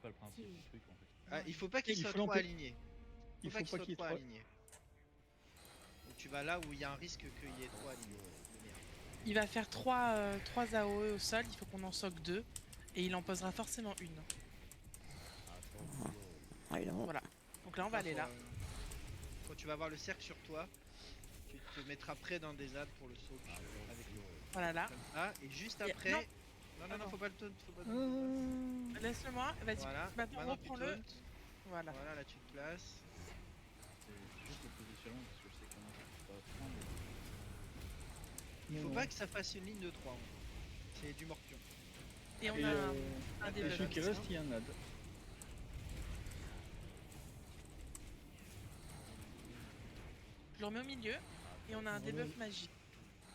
pas le principe du truc en fait. Ah, il faut pas qu'il Il soit faut trop l'empêcher. aligné. Il faut pas qu'il y ait trop trop. aligné. Donc tu vas là où il y a un risque qu'il y ait trop aligné. de merde. Il va faire 3 AOE au sol, il faut qu'on en soque 2. Et il en posera forcément une. Ah, évidemment. Voilà. Donc là, on va aller là. Quand tu vas avoir le cercle sur toi, tu te mettras près d'un des ZAD pour le soak avec lui. Voilà là. Comme ça, et juste Et- après. non. Non, Attends. faut pas le taunt, faut pas le taunt. Laisse-le-moi. Vas-y. Voilà, Maintenant, maintenant tu reprends-le. tauntes. Voilà. Voilà, là tu te places. C'est juste le positionnement parce que je sais qu'il y en a qui peuvent pas prendre. Il faut Non. pas que ça fasse une ligne de 3. C'est du morpion. Et on Et a un et debuff. celui qui reste, il y a un ad. Je le remets au milieu. Et on a un debuff magique.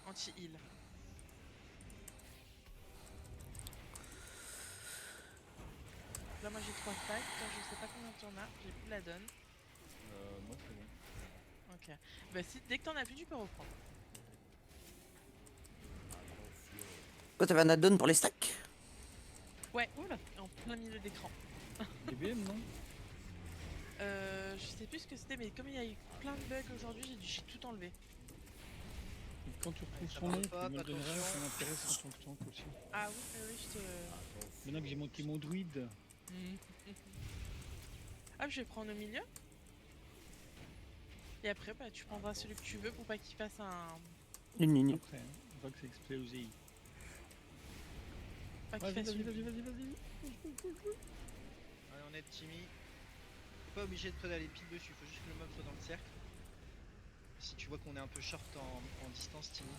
Anti-heal. Là, moi j'ai 3 stacks. Toi, je sais pas combien tu en as. J'ai plus la donne. Moi c'est bon. Ok. Bah, si, dès que t'en as plus, tu peux reprendre. Toi, t'avais un add-on pour les stacks? Ouais, en plein milieu d'écran. DBM, non? Je sais plus ce que c'était, mais comme il y a eu plein de bugs aujourd'hui, j'ai tout enlevé. Et quand tu retrouves ça son va nom, pas, tu me le donneras, attention. ça m'intéresse en tant que tank aussi. Ah oui, je te. Maintenant que j'ai monté mon druide, Hop, je vais prendre au milieu. Et après, bah, tu prendras celui que tu veux pour pas qu'il fasse un. Une ligne. après, on voit que c'est explosé. Pas qu'il Vas-y, fasse vas-y, une. vas-y, vas-y, vas-y. Allez, on aide Timmy. T'es pas obligé de d'aller pile dessus, faut juste que le mob soit dans le cercle. Si tu vois qu'on est un peu short en distance, Timmy,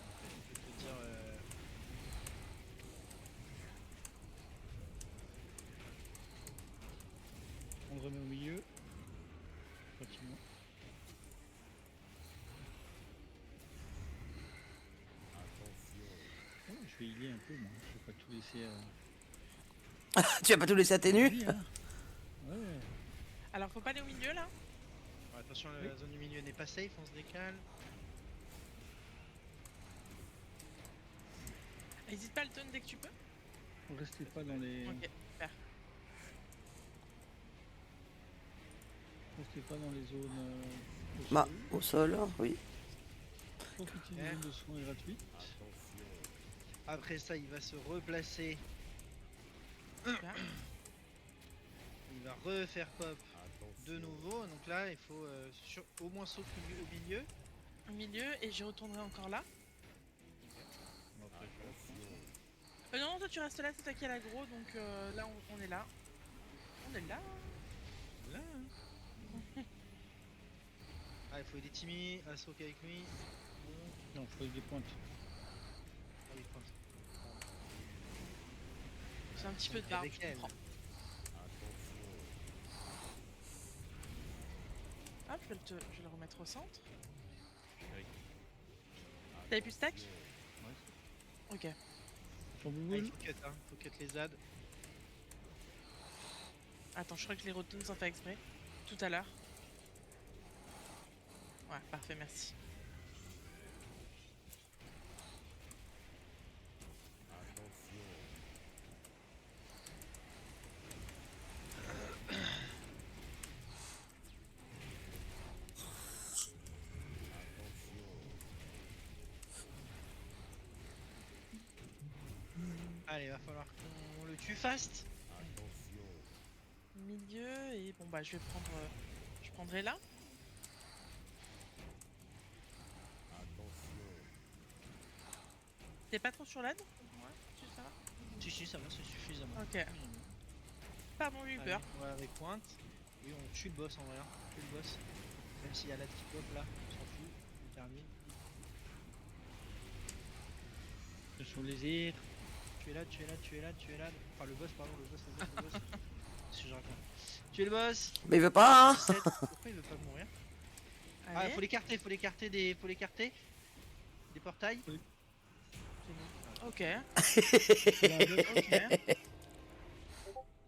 je peux te dire. On le remet au milieu. Tranquillement. Oh, je vais healer un peu, moi. Je vais pas tout laisser. Tu vas pas tout laisser à tes nus? Vas-y, hein. Ouais. Alors, faut pas aller au milieu là. Ouais, attention, la zone du milieu n'est pas safe, on se décale. Hésite pas à le taunt dès que tu peux. Restez pas dans les. Ok, super. Restez pas dans les zones. Au Bah, sol. au sol, oui. Profitez d'une zone de soins gratuite. Après ça, il va se replacer. Super. Il va refaire pop de nouveau. Donc là, il faut au moins sauf au milieu. Au milieu, et je retournerai encore là. Bon, après, je Non, toi tu restes là, c'est toi qui as l'aggro, donc là on est là. On est là. Là. Ah, il faut aider Timmy à soak avec lui. Bon. Non, faut des pointes. Ah oui, pointe. J'ai un petit peu de barbe, Avec je elle. comprends. Hop, je vais le remettre au centre. vais T'avais plus de stack? Ouais, Ok. Sur Ah, il Google. faut cut, hein. Faut cut les ZAD. Attends, je crois que les retournes sans faire exprès. Tout à l'heure. Ouais, parfait, merci. Allez, va falloir qu'on le tue fast. Milieu, et bon bah je vais prendre. Je prendrai là. T'es pas trop sur l'aide? Ouais, ça va. Si, ça va, c'est suffisamment. Ok. Pardon, Reaper. Allez, on va avec pointe. Et on tue le boss en vrai. Hein. On tue le boss. Même s'il y a la petite pop là, on s'en fout. On termine. Ce sont les airs. Tu es là. Enfin, le boss, pardon, le boss. Si je raconte. Tu es le boss. Mais il veut pas, hein. 17. Pourquoi il veut pas mourir? Ah, Allez. faut l'écarter des portails. Ok. Il a un buff. Ok.